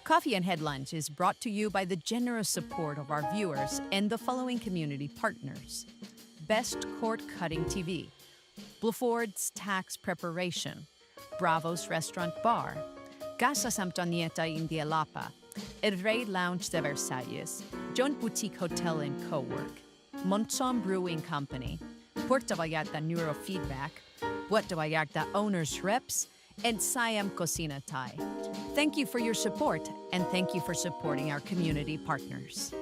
Coffee and Headlines is brought to you by the generous support of our viewers and the following community partners: Best Court Cutting TV, Bluford's Tax Preparation, Bravo's Restaurant Bar, Casa Samtonieta India Lapa, El Rey Lounge de Versalles, John Boutique Hotel and Co-work, Montzon Brewing Company, Puerto Vallarta Neurofeedback, Puerto Vallarta Owners Reps, and Siam Cocina Thai. Thank you for your support, and thank you for supporting our community partners.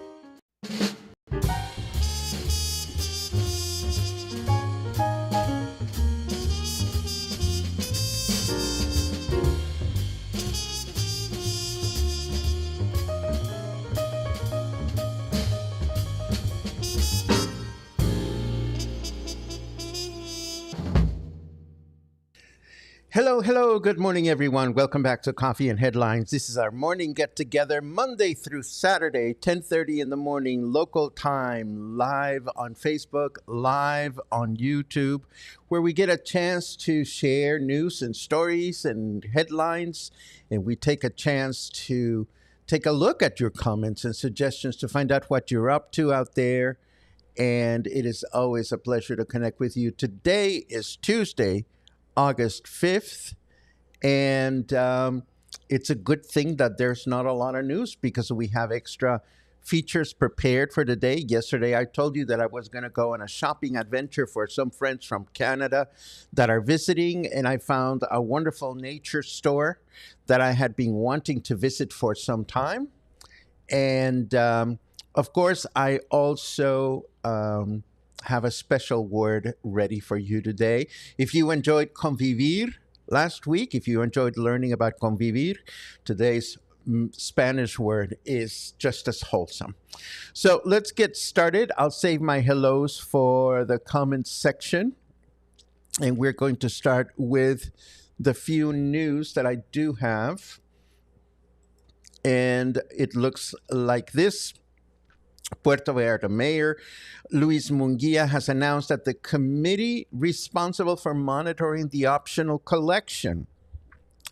Hello, good morning, everyone. Welcome back to Coffee and Headlines. This is our morning get-together, Monday through Saturday, 10:30 in the morning, local time, live on Facebook, live on YouTube, where we get a chance to share news and stories and headlines, and we take a chance to take a look at your comments and suggestions to find out what you're up to out there, and it is always a pleasure to connect with you. Today is Tuesday, August 5th, and it's a good thing that there's not a lot of news because we have extra features prepared for today. Yesterday, I told you that I was going to go on a shopping adventure for some friends from Canada that are visiting, and I found a wonderful nature store that I had been wanting to visit for some time. And of course, I also have a special word ready for you today. If you enjoyed convivir last week, if you enjoyed learning about convivir, today's Spanish word is just as wholesome. So let's get started. I'll save my hellos for the comments section. And we're going to start with the few news that I do have. And it looks like this. Puerto Vallarta Mayor Luis Munguia has announced that the committee responsible for monitoring the optional collection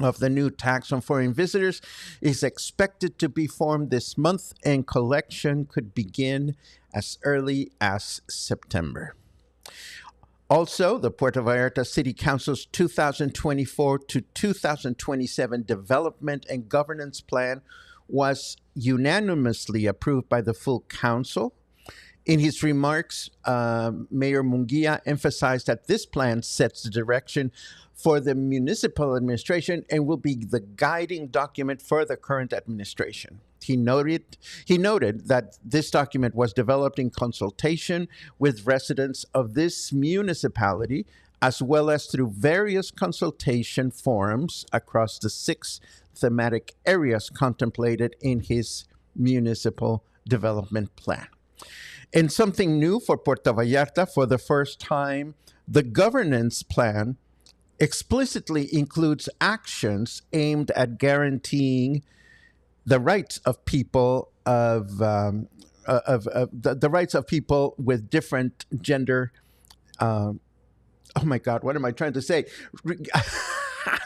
of the new tax on foreign visitors is expected to be formed this month, and collection could begin as early as September. Also, the Puerto Vallarta City Council's 2024 to 2027 Development and Governance Plan was unanimously approved by the full council. In his remarks, Mayor Munguia emphasized that this plan sets the direction for the municipal administration and will be the guiding document for the current administration. He noted that this document was developed in consultation with residents of this municipality, as well as through various consultation forums across the 6 thematic areas contemplated in his municipal development plan. And something new for Puerto Vallarta, for the first time, the governance plan explicitly includes actions aimed at guaranteeing the rights of people the rights of people with different gender. Oh my God, what am I trying to say?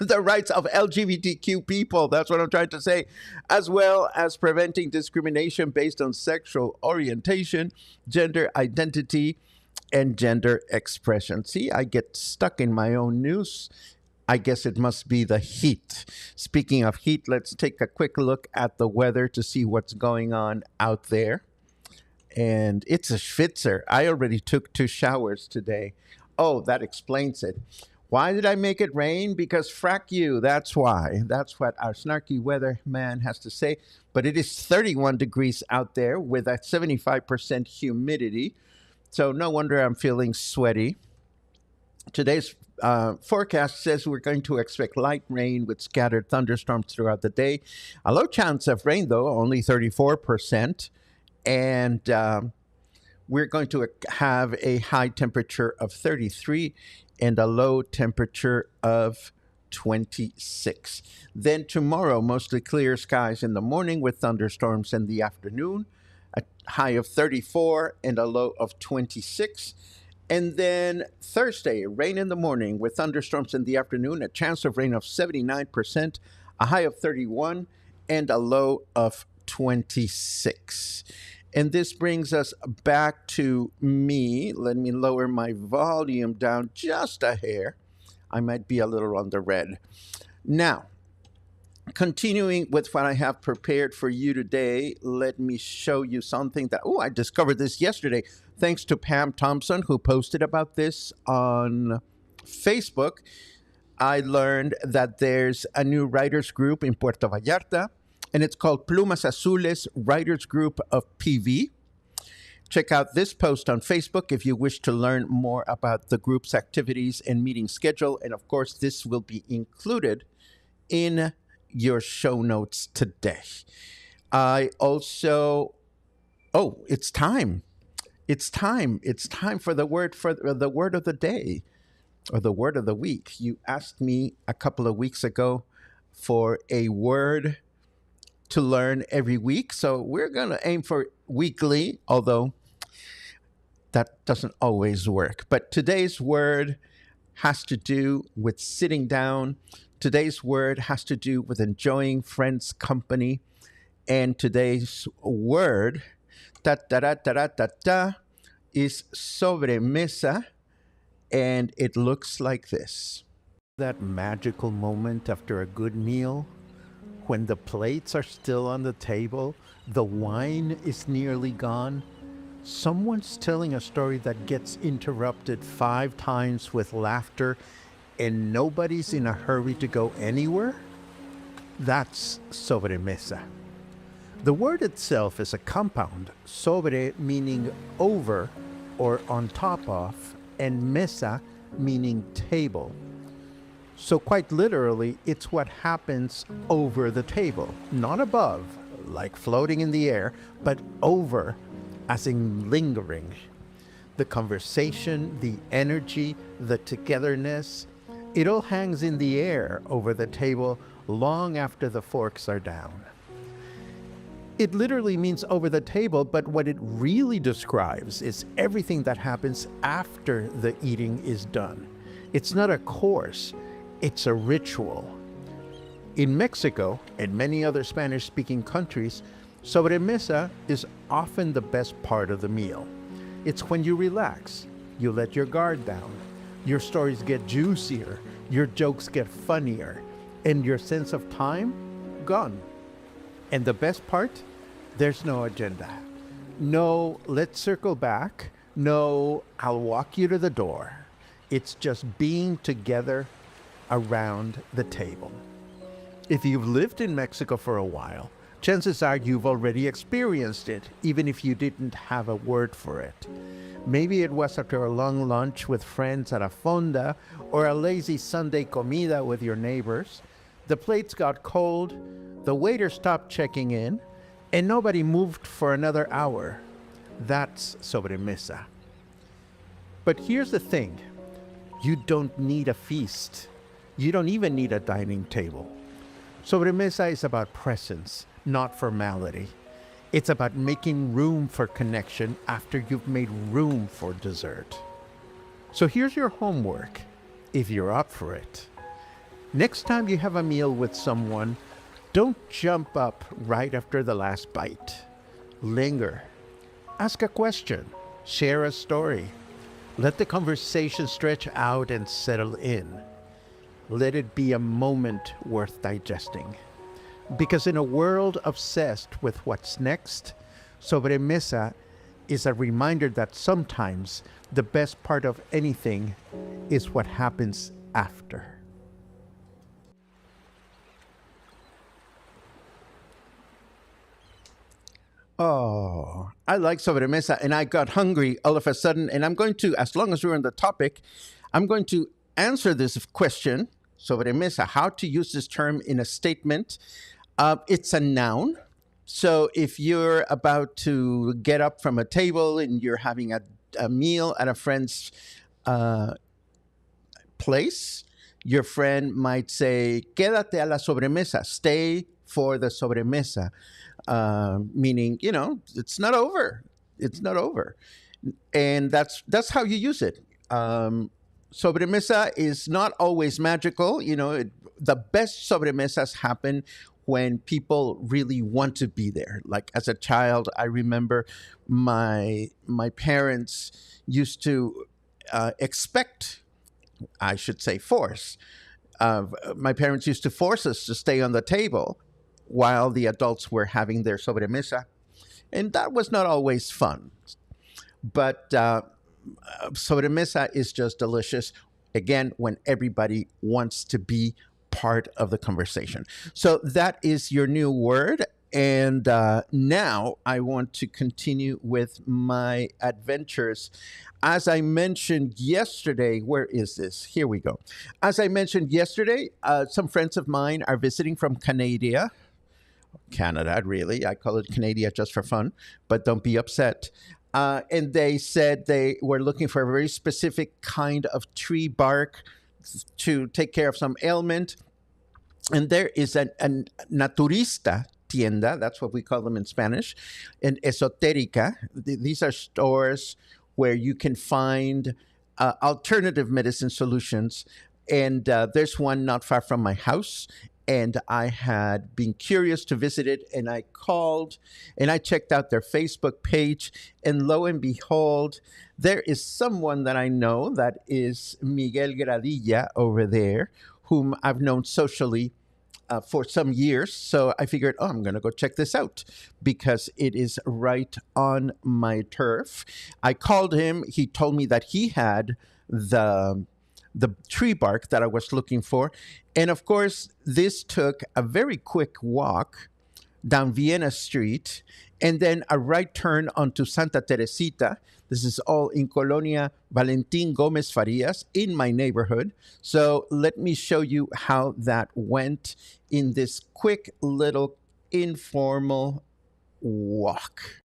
The rights of LGBTQ people, that's what I'm trying to say, as well as preventing discrimination based on sexual orientation, gender identity, and gender expression. See, I get stuck in my own news. I guess it must be the heat. Speaking of heat, let's take a quick look at the weather to see what's going on out there. And it's a schwitzer. I already took 2 showers today. Oh, that explains it. Why did I make it rain? Because frack you, that's why. That's what our snarky weather man has to say. But it is 31 degrees out there with a 75% humidity. So no wonder I'm feeling sweaty. Today's forecast says we're going to expect light rain with scattered thunderstorms throughout the day. A low chance of rain, though, only 34%. And we're going to have a high temperature of 33 and a low temperature of 26. Then tomorrow, mostly clear skies in the morning with thunderstorms in the afternoon, a high of 34 and a low of 26. And then Thursday, rain in the morning with thunderstorms in the afternoon, a chance of rain of 79%, a high of 31 and a low of 26. And this brings us back to me. Let me lower my volume down just a hair. I might be a little on the red. Now, continuing with what I have prepared for you today, let me show you something that, I discovered this yesterday, thanks to Pam Thompson, who posted about this on Facebook. I learned that there's a new writers group in Puerto Vallarta, and it's called Plumas Azules Writers Group of PV. Check out this post on Facebook if you wish to learn more about the group's activities and meeting schedule. And of course, this will be included in your show notes today. I also, it's time. It's time. It's time for the word of the day or the word of the week. You asked me a couple of weeks ago for a word to learn every week. So we're going to aim for weekly, although that doesn't always work. But today's word has to do with sitting down. Today's word has to do with enjoying friends' company. And today's word, is sobremesa. And it looks like this. That magical moment after a good meal, when the plates are still on the table, the wine is nearly gone, someone's telling a story that gets interrupted 5 times with laughter, and nobody's in a hurry to go anywhere? That's sobremesa. The word itself is a compound, sobre meaning over or on top of, and mesa meaning table. So quite literally, it's what happens over the table, not above, like floating in the air, but over, as in lingering. The conversation, the energy, the togetherness, it all hangs in the air over the table long after the forks are down. It literally means over the table, but what it really describes is everything that happens after the eating is done. It's not a course, it's a ritual. In Mexico and many other Spanish-speaking countries, sobremesa is often the best part of the meal. It's when you relax, you let your guard down, your stories get juicier, your jokes get funnier, and your sense of time, gone. And the best part? There's no agenda. No, let's circle back. No, I'll walk you to the door. It's just being together around the table. If you've lived in Mexico for a while, chances are you've already experienced it, even if you didn't have a word for it. Maybe it was after a long lunch with friends at a fonda or a lazy Sunday comida with your neighbors. The plates got cold, the waiter stopped checking in, and nobody moved for another hour. That's sobremesa. But here's the thing. You don't need a feast. You don't even need a dining table. Sobremesa is about presence, not formality. It's about making room for connection after you've made room for dessert. So here's your homework, if you're up for it. Next time you have a meal with someone, don't jump up right after the last bite. Linger. Ask a question. Share a story. Let the conversation stretch out and settle in. Let it be a moment worth digesting. Because in a world obsessed with what's next, sobremesa is a reminder that sometimes the best part of anything is what happens after. Oh, I like sobremesa, and I got hungry all of a sudden. And I'm going to, as long as we're on the topic, I'm going to answer this question, sobremesa, how to use this term in a statement. It's a noun. So if you're about to get up from a table and you're having a meal at a friend's place, your friend might say, quédate a la sobremesa, stay for the sobremesa. Meaning, it's not over. It's not over. And that's how you use it. Sobremesa is not always magical. The best sobremesas happen when people really want to be there. Like as a child, I remember my parents used to expect, I should say, force. My parents used to force us to stay on the table while the adults were having their sobremesa, and that was not always fun. But sobremesa is just delicious. Again, when everybody wants to be part of the conversation. So that is your new word. And now I want to continue with my adventures. As I mentioned yesterday, where is this? Here we go. As I mentioned yesterday, some friends of mine are visiting from Canada, really. I call it Canada just for fun, but don't be upset. And they said they were looking for a very specific kind of tree bark to take care of some ailment. And there is a Naturista tienda, that's what we call them in Spanish, and Esoterica. These are stores where you can find alternative medicine solutions. And there's one not far from my house. And I had been curious to visit it, and I called and I checked out their Facebook page. And lo and behold, there is someone that I know, that is Miguel Gradilla over there, whom I've known socially for some years. So I figured, oh, I'm going to go check this out because it is right on my turf. I called him. He told me that he had the tree bark that I was looking for. And of course, this took a very quick walk down Vienna Street and then a right turn onto Santa Teresita. This is all in Colonia Valentin Gomez Farias, in my neighborhood. So let me show you how that went in this quick little informal walk.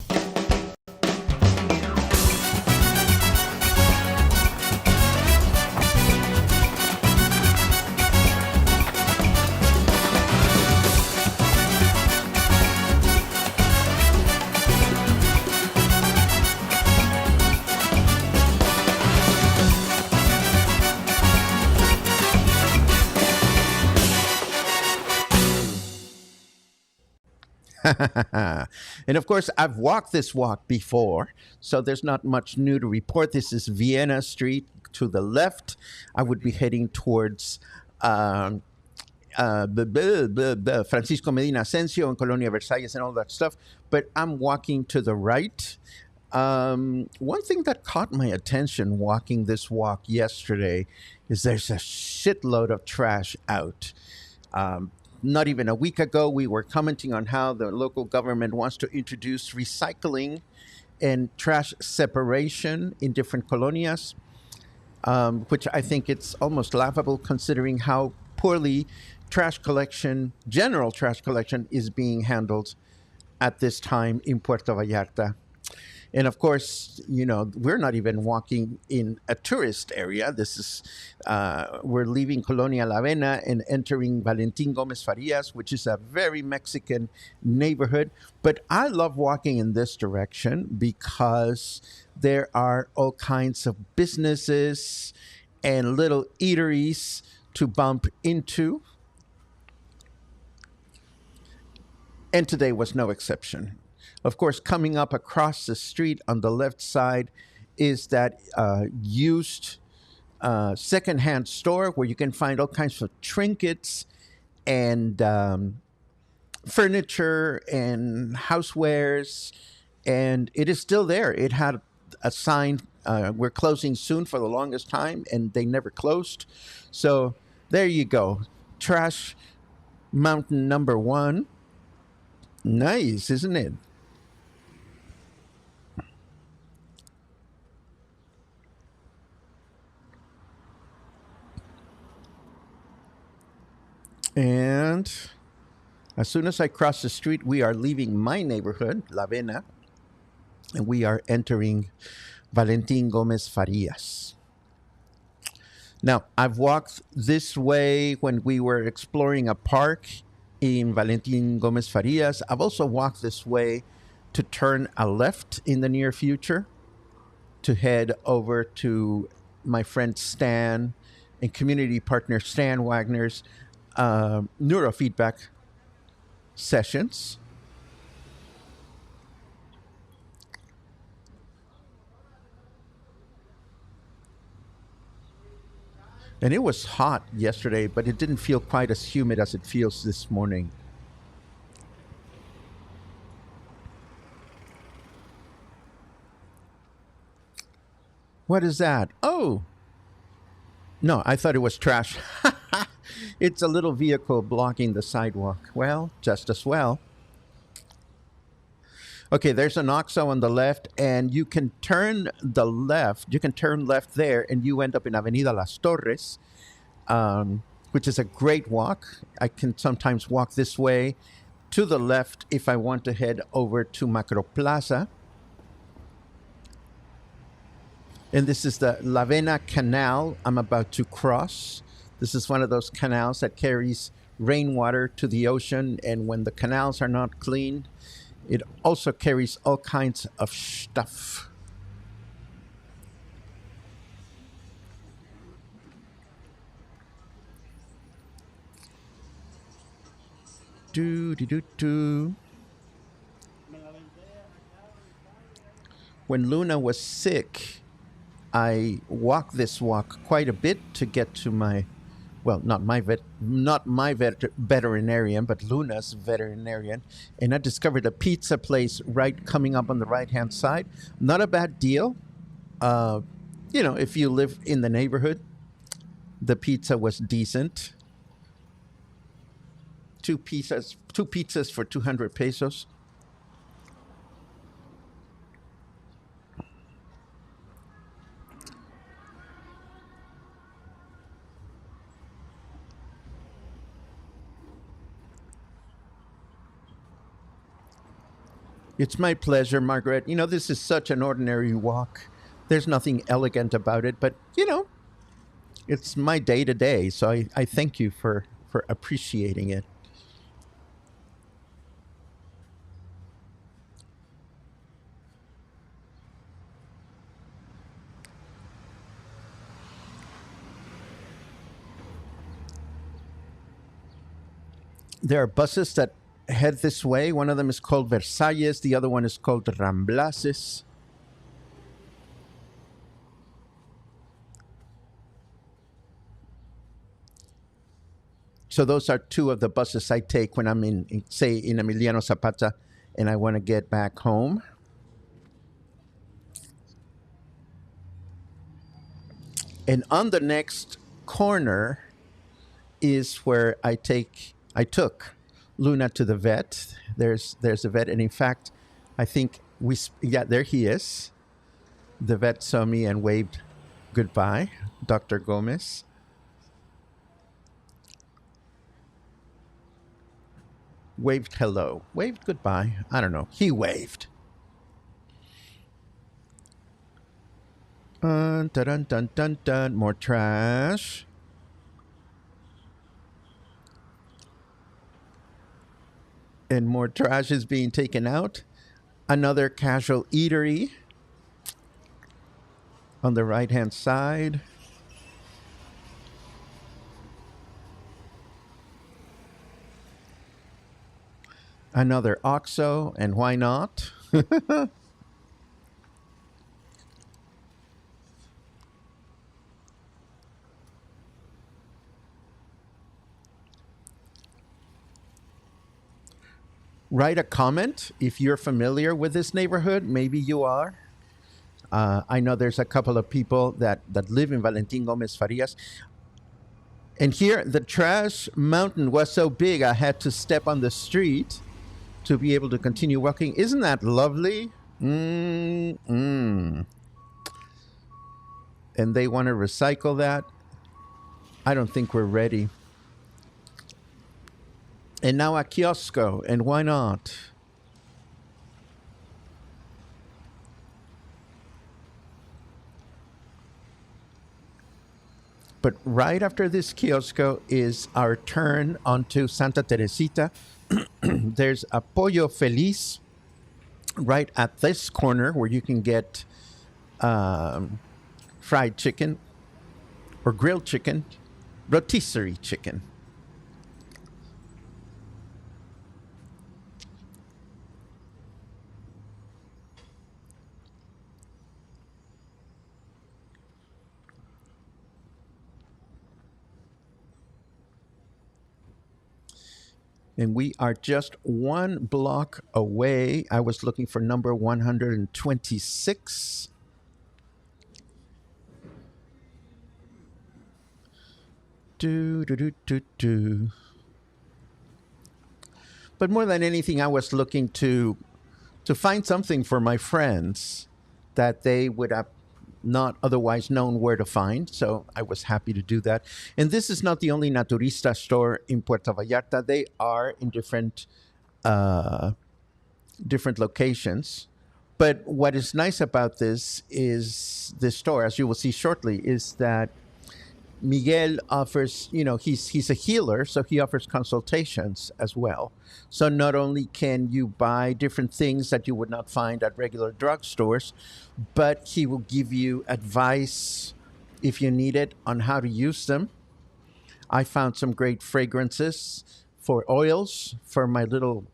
And of course, I've walked this walk before, so there's not much new to report. This is Vienna Street. To the left, I would be heading towards Francisco Medina Asensio and Colonia Versalles and all that stuff, but I'm walking to the right. One thing that caught my attention walking this walk yesterday is there's a shitload of trash out. Not even a week ago, we were commenting on how the local government wants to introduce recycling and trash separation in different colonias, which I think it's almost laughable considering how poorly general trash collection is being handled at this time in Puerto Vallarta. And of course, we're not even walking in a tourist area. This is, we're leaving Colonia La Avena and entering Valentin Gomez Farias, which is a very Mexican neighborhood. But I love walking in this direction because there are all kinds of businesses and little eateries to bump into. And today was no exception. Of course, coming up across the street on the left side is that used secondhand store where you can find all kinds of trinkets and furniture and housewares. And it is still there. It had a sign, we're closing soon, for the longest time, and they never closed. So there you go. Trash Mountain number 1. Nice, isn't it? And as soon as I cross the street, we are leaving my neighborhood, La Avena, and we are entering Valentin Gomez Farias. Now, I've walked this way when we were exploring a park in Valentin Gomez Farias. I've also walked this way to turn a left in the near future to head over to my friend Stan and community partner Stan Wagner's neurofeedback sessions. And it was hot yesterday, but it didn't feel quite as humid as it feels this morning. What is that? Oh, no, I thought it was trash. It's a little vehicle blocking the sidewalk. Well, just as well. Okay, there's an OXXO on the left, and you can turn the left. You can turn left there, and you end up in Avenida Las Torres, which is a great walk. I can sometimes walk this way to the left if I want to head over to Macro Plaza. And this is the La Vena Canal I'm about to cross. This is one of those canals that carries rainwater to the ocean. And when the canals are not clean, it also carries all kinds of stuff. Do. When Luna was sick, I walked this walk quite a bit to get to my, well, not my veterinarian, but Luna's veterinarian, and I discovered a pizza place right coming up on the right-hand side. Not a bad deal. If you live in the neighborhood, the pizza was decent. Two pizzas for 200 pesos. It's my pleasure, Margaret. This is such an ordinary walk. There's nothing elegant about it, but, it's my day to day. So I thank you for appreciating it. There are buses that head this way. One of them is called Versalles. The other one is called Ramblases. So those are two of the buses I take when I'm in Emiliano Zapata, and I want to get back home. And on the next corner is where I took Luna to the vet. There's a vet, and in fact, I think there he is. The vet saw me and waved goodbye, Dr. Gomez. Waved hello, waved goodbye. I don't know. He waved. Dun, dun, dun, dun, dun. More trash. And more trash is being taken out. Another casual eatery on the right-hand side. Another OXXO, and why not? Write a comment if you're familiar with this neighborhood. Maybe you are. I know there's a couple of people that live in Valentin Gomez Farias. And here, the trash mountain was so big, I had to step on the street to be able to continue walking. Isn't that lovely? And they want to recycle that. I don't think we're ready. And now a kiosco, and why not? But right after this kiosco is our turn onto Santa Teresita. There's a Pollo Feliz right at this corner where you can get fried chicken or grilled chicken, rotisserie chicken. And we are just one block away. I was looking for number 126. Do, do, do, do, do. But more than anything, I was looking to find something for my friends that they would have not otherwise known where to find. So I was happy to do that. And this is not the only Naturista store in Puerto Vallarta. They are in different locations. But what is nice about this store, as you will see shortly, is that Miguel offers, he's a healer, so he offers consultations as well. So not only can you buy different things that you would not find at regular drugstores, but he will give you advice if you need it on how to use them. I found some great fragrances for oils for my little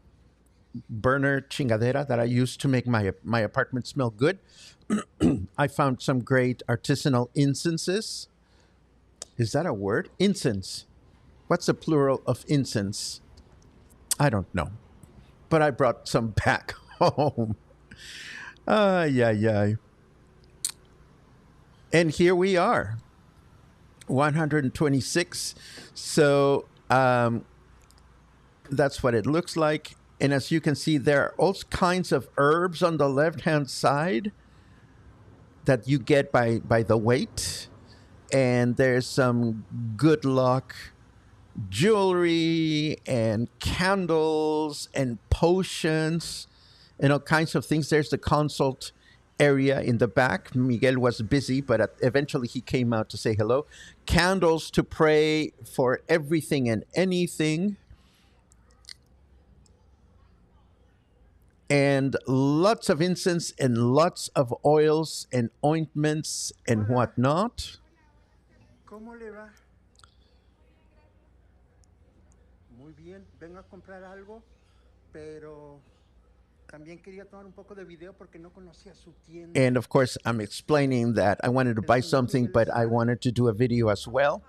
burner chingadera that I use to make my apartment smell good. I found some great artisanal incenses. Is that a word? Incense. What's the plural of incense? I don't know. But I brought some back home. Yeah. And here we are. 126. So that's what it looks like. And as you can see, there are all kinds of herbs on the left-hand side that you get by the weight. And there's some good luck jewelry and candles and potions and all kinds of things. There's the consult area in the back. Miguel was busy, but eventually he came out to say hello. Candles to pray for everything and anything. And lots of incense and lots of oils and ointments and whatnot. ¿Cómo le va? Muy bien, vengo a comprar algo, pero también quería tomar un poco de video porque no conocía su tienda. And of course, I'm explaining that I wanted to buy something, but I wanted to do a video as well.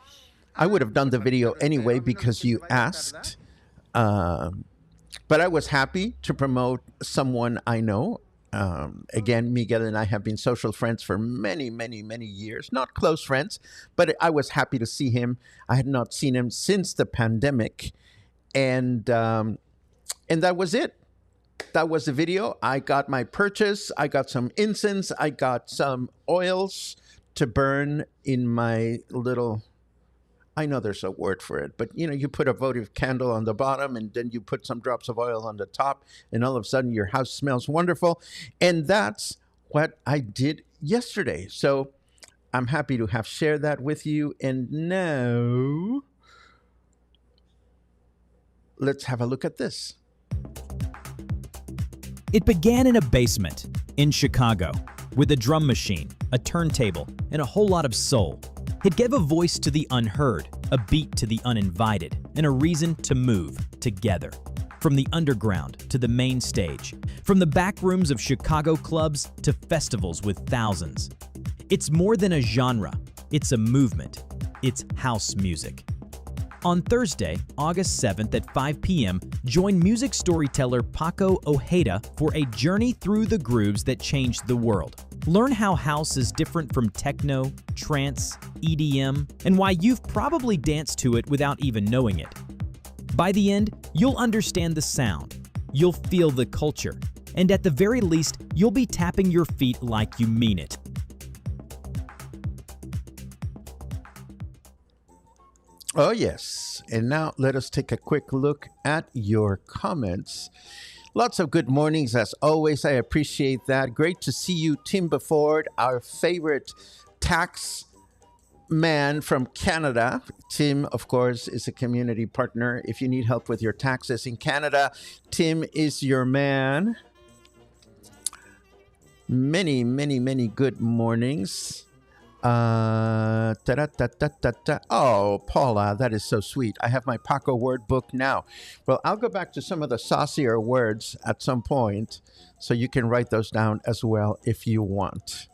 I would have done the video anyway because you asked. But I was happy to promote someone I know. Again, Miguel and I have been social friends for many, many, many years. Not close friends, but I was happy to see him. I had not seen him since the pandemic. And that was it. That was the video. I got my purchase. I got some incense. I got some oils to burn in my little... I know there's a word for it, but you put a votive candle on the bottom and then you put some drops of oil on the top and all of a sudden your house smells wonderful. And that's what I did yesterday. So I'm happy to have shared that with you. And now let's have a look at this. It began in a basement in Chicago with a drum machine, a turntable, and a whole lot of soul. It gave a voice to the unheard, a beat to the uninvited, and a reason to move together. From the underground to the main stage, from the back rooms of Chicago clubs to festivals with thousands. It's more than a genre, it's a movement. It's house music. On Thursday, August 7th at 5 p.m., join music storyteller Paco Ojeda for a journey through the grooves that changed the world. Learn how house is different from techno, trance, EDM, and why you've probably danced to it without even knowing it. By the end, you'll understand the sound, you'll feel the culture, and at the very least, you'll be tapping your feet like you mean it. Oh, yes. And now let us take a quick look at your comments. Lots of good mornings, as always. I appreciate that. Great to see you, Tim Beford, our favorite tax man from Canada. Tim, of course, is a community partner. If you need help with your taxes in Canada, Tim is your man. Many, many, many good mornings. Oh, Paula, that is so sweet. I have my Paco word book now. Well, I'll go back to some of the saucier words at some point, so you can write those down as well if you want.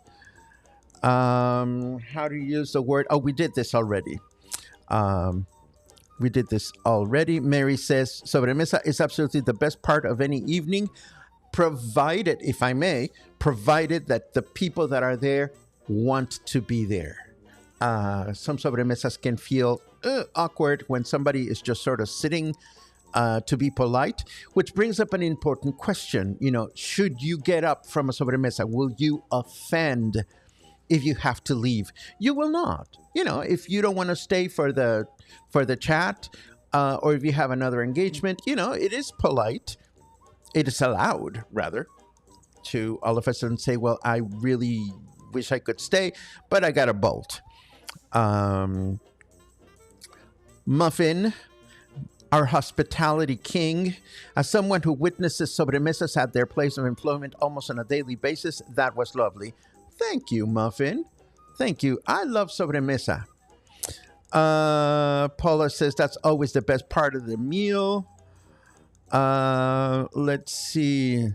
How to use the word? Oh, we did this already. We did this already. Mary says, Sobremesa is absolutely the best part of any evening, provided, if I may, provided that the people that are there want to be there. Some sobremesas can feel awkward when somebody is just sort of sitting to be polite, which brings up an important question. Should you get up from a sobremesa? Will you offend if you have to leave? You will not. If you don't want to stay for the chat, or if you have another engagement, it is polite. It is allowed, rather, to all of a sudden say, well, I really wish I could stay, but I got to bolt. Muffin, our hospitality king, as someone who witnesses sobremesas at their place of employment almost on a daily basis, that was lovely. Thank you, Muffin. Thank you. I love sobremesa. Paula says that's always the best part of the meal. Let's see.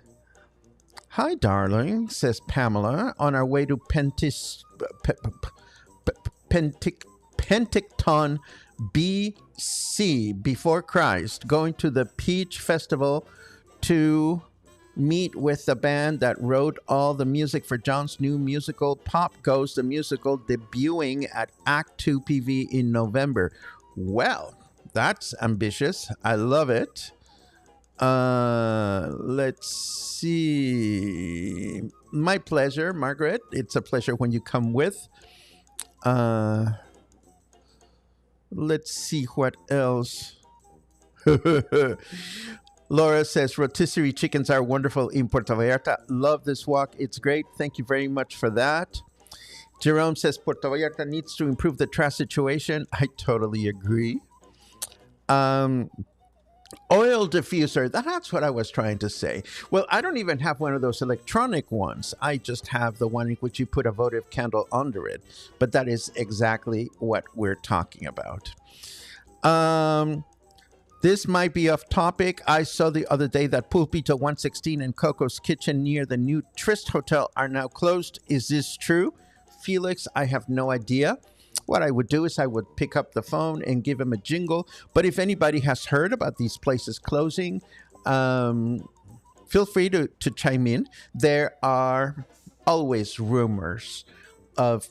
Hi, darling, says Pamela, on our way to Penticton, BC, before Christ, going to the Peach Festival to meet with the band that wrote all the music for John's new musical, Pop Goes the Musical, debuting at Act 2 PV in November. Well, that's ambitious. I love it. Let's see. My pleasure, Margaret. It's a pleasure when you come with. Let's see what else. Laura says, rotisserie chickens are wonderful in Puerto Vallarta. Love this walk. It's great. Thank you very much for that. Jerome says, Puerto Vallarta needs to improve the trash situation. I totally agree. Oil diffuser. That's what I was trying to say. Well, I don't even have one of those electronic ones. I just have the one in which you put a votive candle under it. But that is exactly what we're talking about. This might be off topic. I saw the other day that Pulpito 116 and Coco's Kitchen near the new Trist Hotel are now closed. Is this true? Felix, I have no idea. What I would do is I would pick up the phone and give him a jingle. But if anybody has heard about these places closing, feel free to chime in. There are always rumors of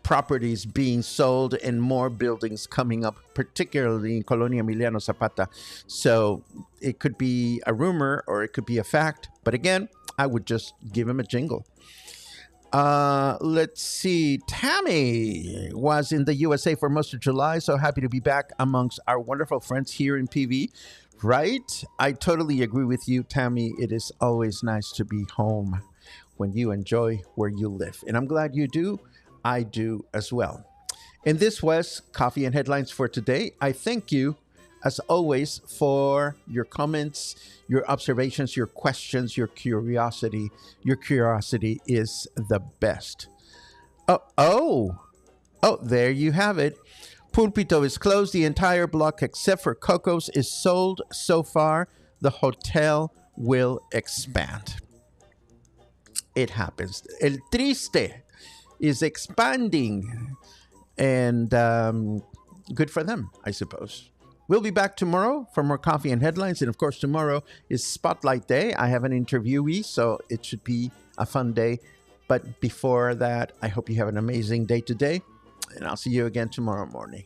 properties being sold and more buildings coming up, particularly in Colonia Emiliano Zapata. So it could be a rumor or it could be a fact. But again, I would just give him a jingle. Let's see. Tammy was in the USA for most of July. So happy to be back amongst our wonderful friends here in PV. Right? I totally agree with you, Tammy. It is always nice to be home when you enjoy where you live. And I'm glad you do. I do as well. And this was Coffee and Headlines for today. I thank you, as always, for your comments, your observations, your questions, your curiosity. Your curiosity is the best. Oh, there you have it. Pulpito is closed. The entire block except for Coco's is sold so far. The hotel will expand. It happens. El Triste is expanding, and good for them, I suppose. We'll be back tomorrow for more Coffee and Headlines, and of course tomorrow is Spotlight Day. I have an interviewee, so it should be a fun day. But before that, I hope you have an amazing day today, and I'll see you again tomorrow morning.